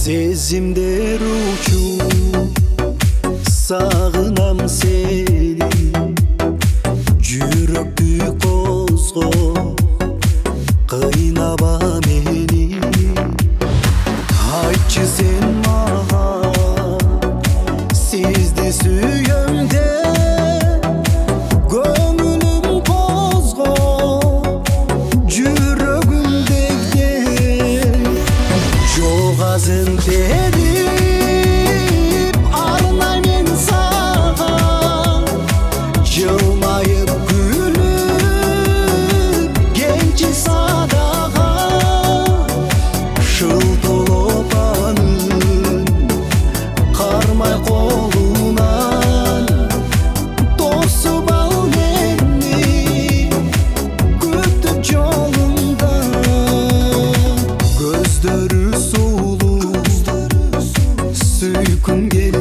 Сезимдер учуп сагынам сени, жүрөктү козго кыйнаба мени. Айтчы сен мага сизди сүйөм деп, көңүлүм козго жүрөгүмдегде жогазын тедип арнай мен сага, жылмайып күлүп кенчи садага, шылтылып анын кармай колунан тосуп ал мени күтүп жолунда. Көздөрү сулуу сүйкүм келет,